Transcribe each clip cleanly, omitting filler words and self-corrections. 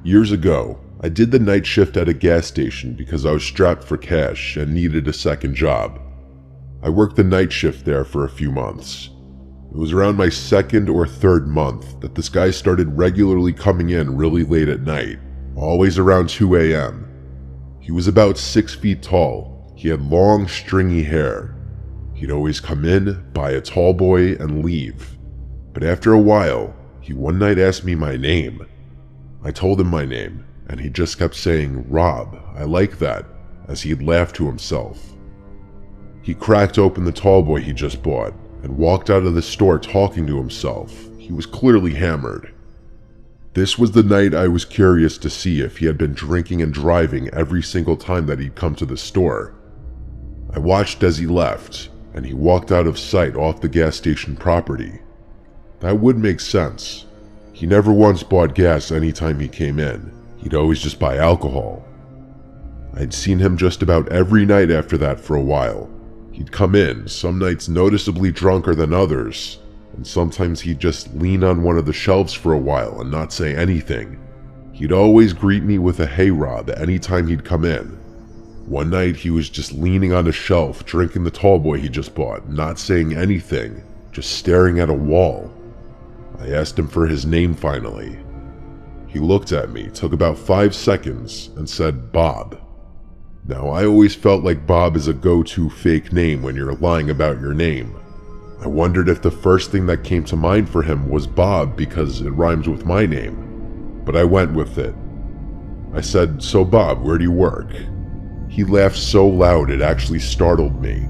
Years ago, I did the night shift at a gas station because I was strapped for cash and needed a second job. I worked the night shift there for a few months. It was around my second or third month that this guy started regularly coming in really late at night, always around 2 a.m. He was about 6 feet tall. He had long, stringy hair. He'd always come in, buy a tall boy, and leave. But after a while, he one night asked me my name. I told him my name, and he just kept saying, "Rob, I like that," as he'd laugh to himself. He cracked open the tall boy he just bought and walked out of the store talking to himself. He was clearly hammered. This was the night I was curious to see if he had been drinking and driving every single time that he'd come to the store. I watched as he left, and he walked out of sight off the gas station property. That would make sense. He never once bought gas anytime he came in. He'd always just buy alcohol. I'd seen him just about every night after that for a while. He'd come in, some nights noticeably drunker than others, and sometimes he'd just lean on one of the shelves for a while and not say anything. He'd always greet me with a "Hey Rob" anytime he'd come in. One night he was just leaning on a shelf drinking the tall boy he just bought, not saying anything, just staring at a wall. I asked him for his name finally. He looked at me, took about 5 seconds, and said, "Bob." Now, I always felt like Bob is a go-to fake name when you're lying about your name. I wondered if the first thing that came to mind for him was Bob because it rhymes with my name, but I went with it. I said, "So Bob, where do you work?" He laughed so loud it actually startled me.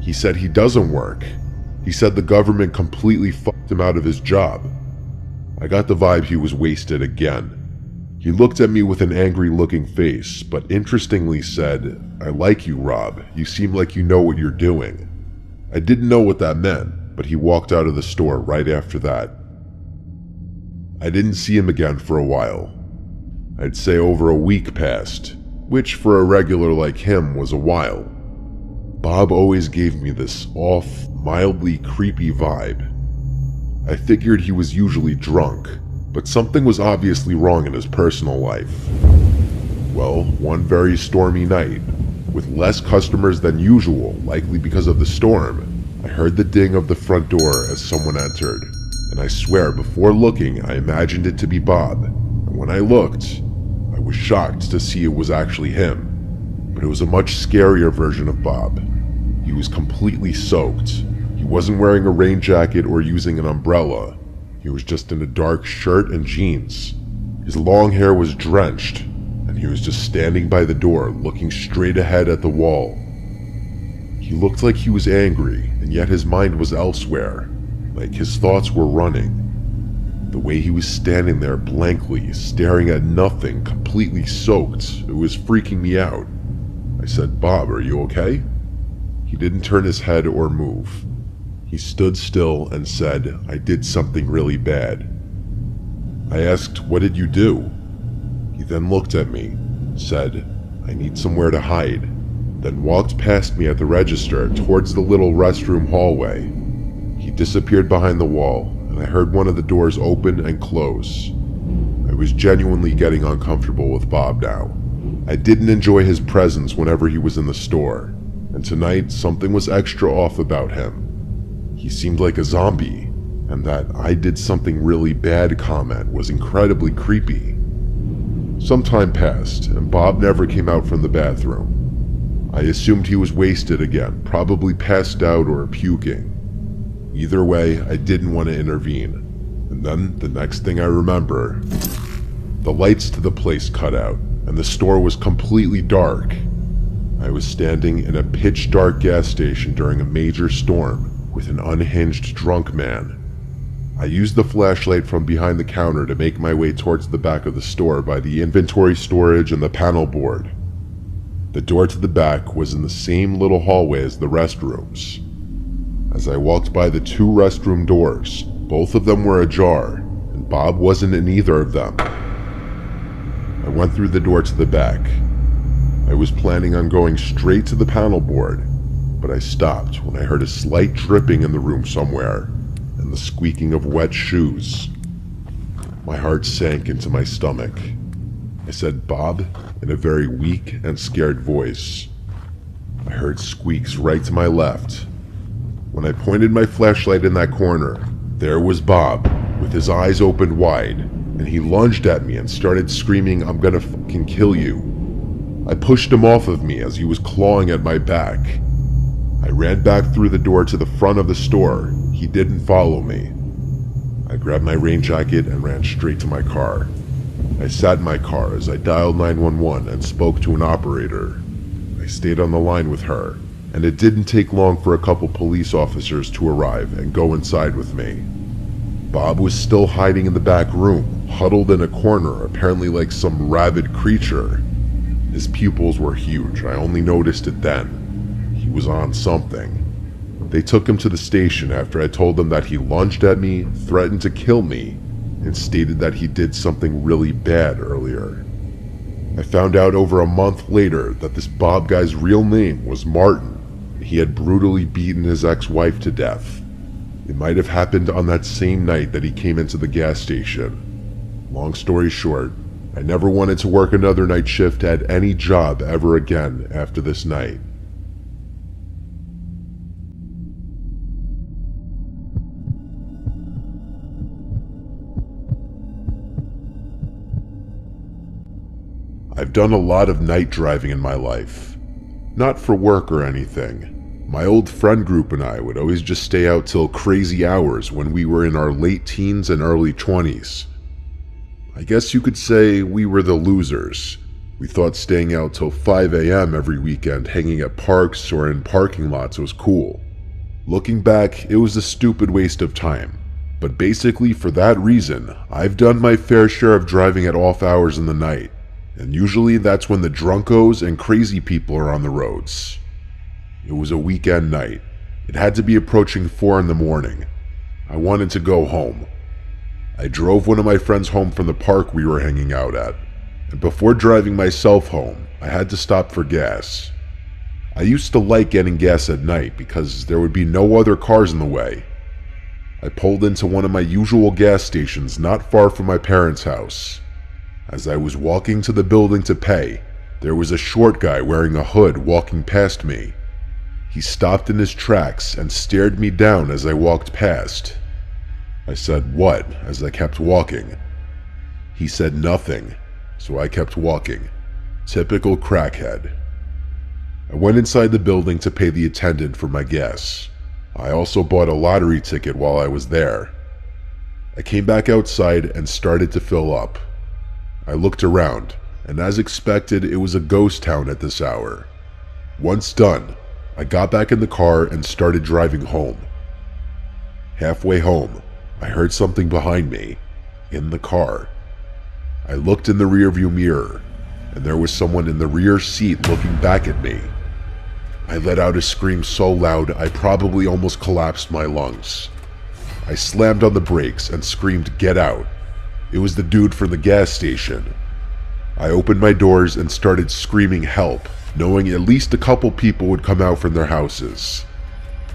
He said he doesn't work. He said the government completely fucked him out of his job. I got the vibe he was wasted again. He looked at me with an angry-looking face, but interestingly said, "I like you, Rob. You seem like you know what you're doing." I didn't know what that meant, but he walked out of the store right after that. I didn't see him again for a while. I'd say over a week passed, which for a regular like him was a while. Bob always gave me this off, mildly creepy vibe. I figured he was usually drunk, but something was obviously wrong in his personal life. Well, one very stormy night, with less customers than usual, likely because of the storm, I heard the ding of the front door as someone entered, and I swear before looking I imagined it to be Bob, and when I looked, I was shocked to see it was actually him. But it was a much scarier version of Bob. He was completely soaked. He wasn't wearing a rain jacket or using an umbrella. He was just in a dark shirt and jeans. His long hair was drenched, and he was just standing by the door looking straight ahead at the wall. He looked like he was angry, and yet his mind was elsewhere, like his thoughts were running. The way he was standing there blankly, staring at nothing, completely soaked, it was freaking me out. I said, "Bob, are you okay?" He didn't turn his head or move. He stood still and said, "I did something really bad." I asked, "What did you do?" He then looked at me, said, "I need somewhere to hide," then walked past me at the register towards the little restroom hallway. He disappeared behind the wall, and I heard one of the doors open and close. I was genuinely getting uncomfortable with Bob now. I didn't enjoy his presence whenever he was in the store, and tonight something was extra off about him. He seemed like a zombie, and that "I did something really bad" comment was incredibly creepy. Some time passed, and Bob never came out from the bathroom. I assumed he was wasted again, probably passed out or puking. Either way, I didn't want to intervene. And then, the next thing I remember, the lights to the place cut out, and the store was completely dark. I was standing in a pitch-dark gas station during a major storm, with an unhinged drunk man. I used the flashlight from behind the counter to make my way towards the back of the store by the inventory storage and the panel board. The door to the back was in the same little hallway as the restrooms. As I walked by the 2 restroom doors, both of them were ajar, and Bob wasn't in either of them. I went through the door to the back. I was planning on going straight to the panel board, but I stopped when I heard a slight dripping in the room somewhere, and the squeaking of wet shoes. My heart sank into my stomach. I said, "Bob," in a very weak and scared voice. I heard squeaks right to my left. When I pointed my flashlight in that corner, there was Bob, with his eyes opened wide, and he lunged at me and started screaming, "I'm gonna fucking kill you." I pushed him off of me as he was clawing at my back. I ran back through the door to the front of the store. He didn't follow me. I grabbed my rain jacket and ran straight to my car. I sat in my car as I dialed 911 and spoke to an operator. I stayed on the line with her, and it didn't take long for a couple police officers to arrive and go inside with me. Bob was still hiding in the back room, huddled in a corner, apparently like some rabid creature. His pupils were huge. I only noticed it then. He was on something. They took him to the station after I told them that he lunged at me, threatened to kill me, and stated that he did something really bad earlier. I found out over a month later that this Bob guy's real name was Martin. He had brutally beaten his ex-wife to death. It might have happened on that same night that he came into the gas station. Long story short, I never wanted to work another night shift at any job ever again after this night. I've done a lot of night driving in my life. Not for work or anything. My old friend group and I would always just stay out till crazy hours when we were in our late teens and early 20s. I guess you could say we were the losers. We thought staying out till 5 a.m. every weekend hanging at parks or in parking lots was cool. Looking back, it was a stupid waste of time. But basically for that reason, I've done my fair share of driving at off hours in the night. And usually that's when the drunkos and crazy people are on the roads. It was a weekend night. It had to be approaching 4 in the morning. I wanted to go home. I drove one of my friends home from the park we were hanging out at, and before driving myself home, I had to stop for gas. I used to like getting gas at night because there would be no other cars in the way. I pulled into one of my usual gas stations not far from my parents' house. As I was walking to the building to pay, there was a short guy wearing a hood walking past me. He stopped in his tracks and stared me down as I walked past. I said, "What?" as I kept walking. He said nothing, so I kept walking. Typical crackhead. I went inside the building to pay the attendant for my gas. I also bought a lottery ticket while I was there. I came back outside and started to fill up. I looked around, and as expected, it was a ghost town at this hour. Once done, I got back in the car and started driving home. Halfway home, I heard something behind me, in the car. I looked in the rearview mirror, and there was someone in the rear seat looking back at me. I let out a scream so loud I probably almost collapsed my lungs. I slammed on the brakes and screamed, "Get out!" It was the dude from the gas station. I opened my doors and started screaming help, knowing at least a couple people would come out from their houses.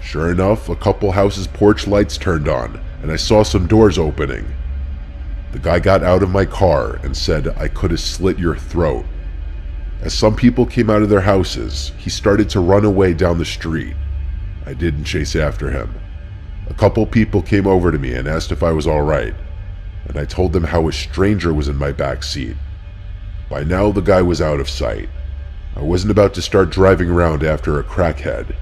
Sure enough, a couple houses' porch lights turned on, and I saw some doors opening. The guy got out of my car and said, "I could have slit your throat." As some people came out of their houses, he started to run away down the street. I didn't chase after him. A couple people came over to me and asked if I was alright, and I told them how a stranger was in my back seat. By now the guy was out of sight. I wasn't about to start driving around after a crackhead.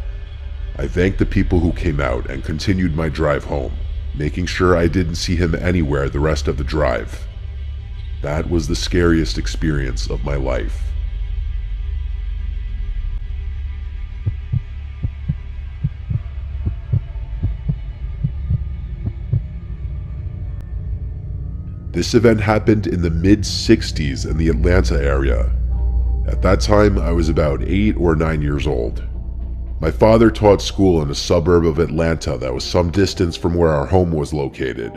I thanked the people who came out and continued my drive home, making sure I didn't see him anywhere the rest of the drive. That was the scariest experience of my life. This event happened in the mid-60s in the Atlanta area. At that time, I was about 8 or 9 years old. My father taught school in a suburb of Atlanta that was some distance from where our home was located.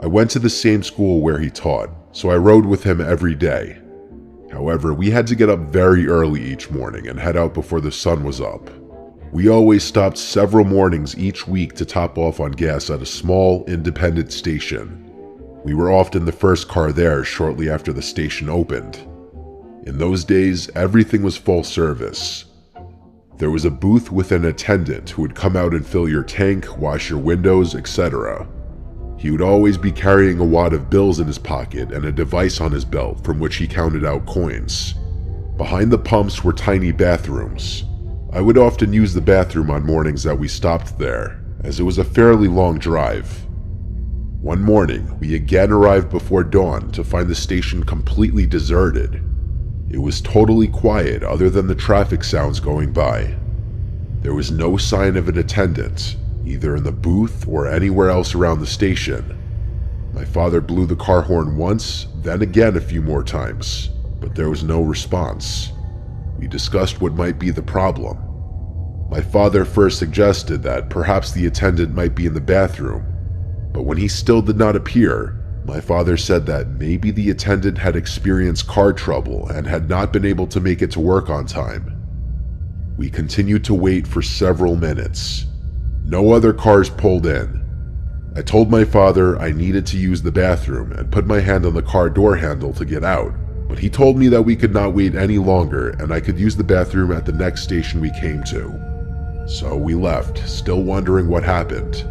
I went to the same school where he taught, so I rode with him every day. However, we had to get up very early each morning and head out before the sun was up. We always stopped several mornings each week to top off on gas at a small, independent station. We were often the first car there shortly after the station opened. In those days, everything was full service. There was a booth with an attendant who would come out and fill your tank, wash your windows, etc. He would always be carrying a wad of bills in his pocket and a device on his belt from which he counted out coins. Behind the pumps were tiny bathrooms. I would often use the bathroom on mornings that we stopped there, as it was a fairly long drive. One morning, we again arrived before dawn to find the station completely deserted. It was totally quiet other than the traffic sounds going by. There was no sign of an attendant, either in the booth or anywhere else around the station. My father blew the car horn once, then again a few more times, but there was no response. We discussed what might be the problem. My father first suggested that perhaps the attendant might be in the bathroom, but when he still did not appear, my father said that maybe the attendant had experienced car trouble and had not been able to make it to work on time. We continued to wait for several minutes. No other cars pulled in. I told my father I needed to use the bathroom and put my hand on the car door handle to get out, but he told me that we could not wait any longer and I could use the bathroom at the next station we came to. So we left, still wondering what happened.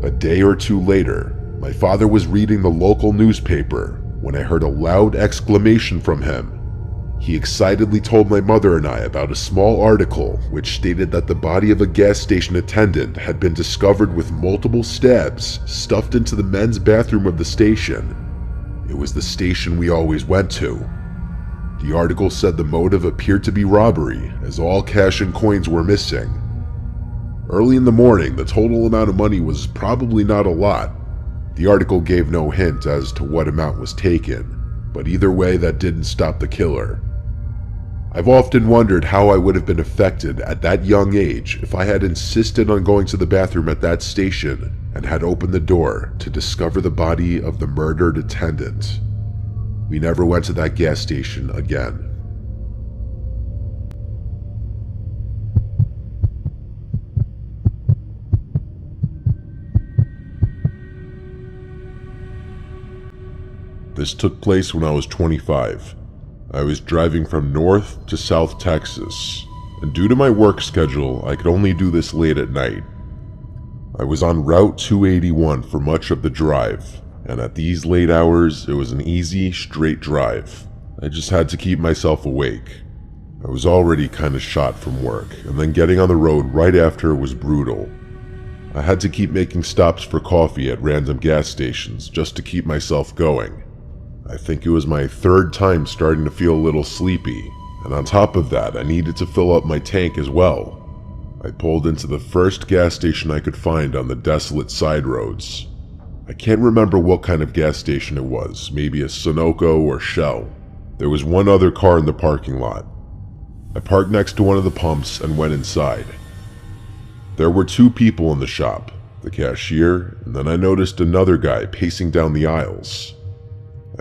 A day or two later, my father was reading the local newspaper when I heard a loud exclamation from him. He excitedly told my mother and I about a small article which stated that the body of a gas station attendant had been discovered with multiple stabs stuffed into the men's bathroom of the station. It was the station we always went to. The article said the motive appeared to be robbery, as all cash and coins were missing. Early in the morning, the total amount of money was probably not a lot. The article gave no hint as to what amount was taken, but either way that didn't stop the killer. I've often wondered how I would have been affected at that young age if I had insisted on going to the bathroom at that station and had opened the door to discover the body of the murdered attendant. We never went to that gas station again. This took place when I was 25. I was driving from North to South Texas, and due to my work schedule, I could only do this late at night. I was on Route 281 for much of the drive, and at these late hours, it was an easy, straight drive. I just had to keep myself awake. I was already kinda shot from work, and then getting on the road right after was brutal. I had to keep making stops for coffee at random gas stations just to keep myself going. I think it was my third time starting to feel a little sleepy, and on top of that, I needed to fill up my tank as well. I pulled into the first gas station I could find on the desolate side roads. I can't remember what kind of gas station it was, maybe a Sunoco or Shell. There was one other car in the parking lot. I parked next to one of the pumps and went inside. There were two people in the shop, the cashier, and then I noticed another guy pacing down the aisles.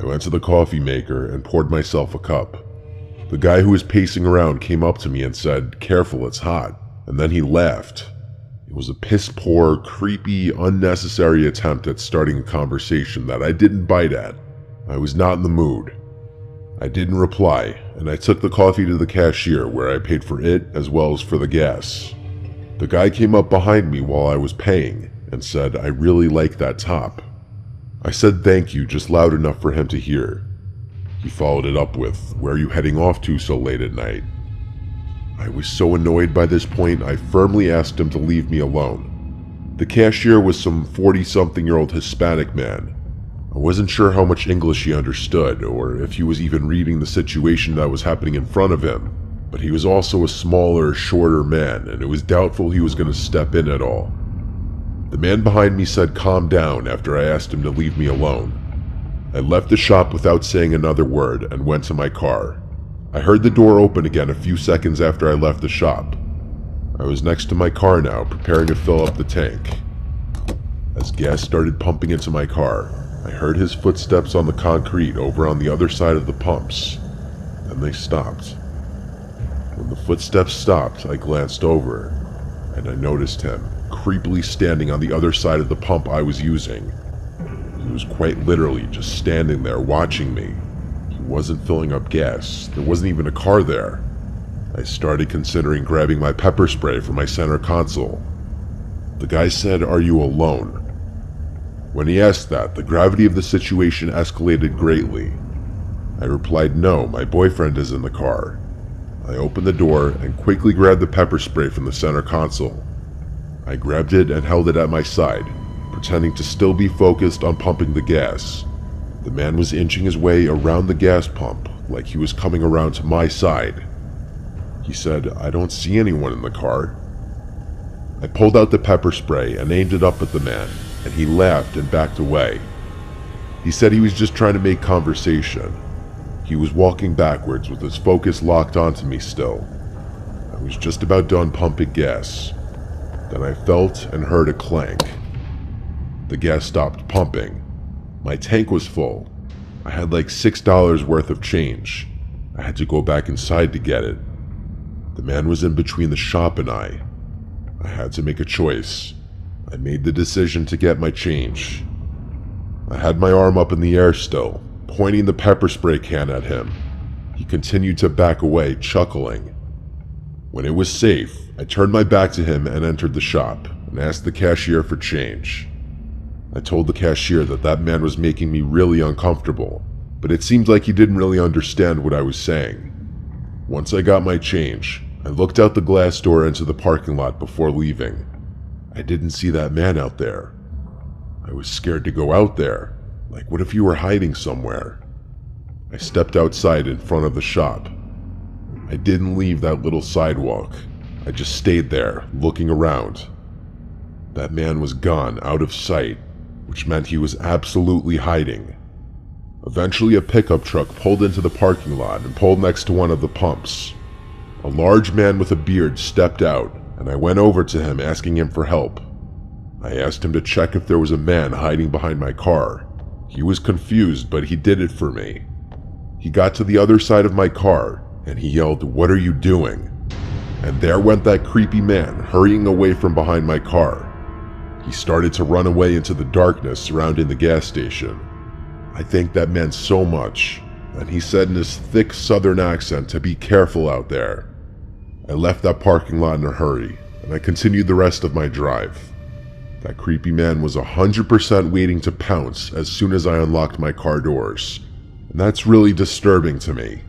I went to the coffee maker and poured myself a cup. The guy who was pacing around came up to me and said, "Careful, it's hot," and then he laughed. It was a piss-poor, creepy, unnecessary attempt at starting a conversation that I didn't bite at. I was not in the mood. I didn't reply, and I took the coffee to the cashier where I paid for it as well as for the gas. The guy came up behind me while I was paying and said, "I really like that top." I said thank you just loud enough for him to hear. He followed it up with, "Where are you heading off to so late at night?" I was so annoyed by this point, I firmly asked him to leave me alone. The cashier was some 40-something-year-old Hispanic man. I wasn't sure how much English he understood, or if he was even reading the situation that was happening in front of him, but he was also a smaller, shorter man, and it was doubtful he was going to step in at all. The man behind me said calm down after I asked him to leave me alone. I left the shop without saying another word and went to my car. I heard the door open again a few seconds after I left the shop. I was next to my car now, preparing to fill up the tank. As gas started pumping into my car, I heard his footsteps on the concrete over on the other side of the pumps. Then they stopped. When the footsteps stopped, I glanced over, and I noticed him, creepily standing on the other side of the pump I was using. He was quite literally just standing there watching me. He wasn't filling up gas. There wasn't even a car there. I started considering grabbing my pepper spray from my center console. The guy said, "Are you alone?" When he asked that, the gravity of the situation escalated greatly. I replied, "No, my boyfriend is in the car." I opened the door and quickly grabbed the pepper spray from the center console. I grabbed it and held it at my side, pretending to still be focused on pumping the gas. The man was inching his way around the gas pump, like he was coming around to my side. He said, "I don't see anyone in the car." I pulled out the pepper spray and aimed it up at the man, and he laughed and backed away. He said he was just trying to make conversation. He was walking backwards with his focus locked onto me still. I was just about done pumping gas. Then I felt and heard a clank. The gas stopped pumping. My tank was full. I had like $6 worth of change. I had to go back inside to get it. The man was in between the shop and I. I had to make a choice. I made the decision to get my change. I had my arm up in the air still, pointing the pepper spray can at him. He continued to back away, chuckling. When it was safe, I turned my back to him and entered the shop and asked the cashier for change. I told the cashier that that man was making me really uncomfortable, but it seemed like he didn't really understand what I was saying. Once I got my change, I looked out the glass door into the parking lot before leaving. I didn't see that man out there. I was scared to go out there. Like, what if you were hiding somewhere? I stepped outside in front of the shop. I didn't leave that little sidewalk. I just stayed there, looking around. That man was gone, out of sight, which meant he was absolutely hiding. Eventually, a pickup truck pulled into the parking lot and pulled next to one of the pumps. A large man with a beard stepped out, and I went over to him asking him for help. I asked him to check if there was a man hiding behind my car. He was confused, but he did it for me. He got to the other side of my car, and he yelled, "What are you doing?" And there went that creepy man, hurrying away from behind my car. He started to run away into the darkness surrounding the gas station. I thanked that man so much, and he said in his thick southern accent to be careful out there. I left that parking lot in a hurry, and I continued the rest of my drive. That creepy man was 100% waiting to pounce as soon as I unlocked my car doors, and that's really disturbing to me.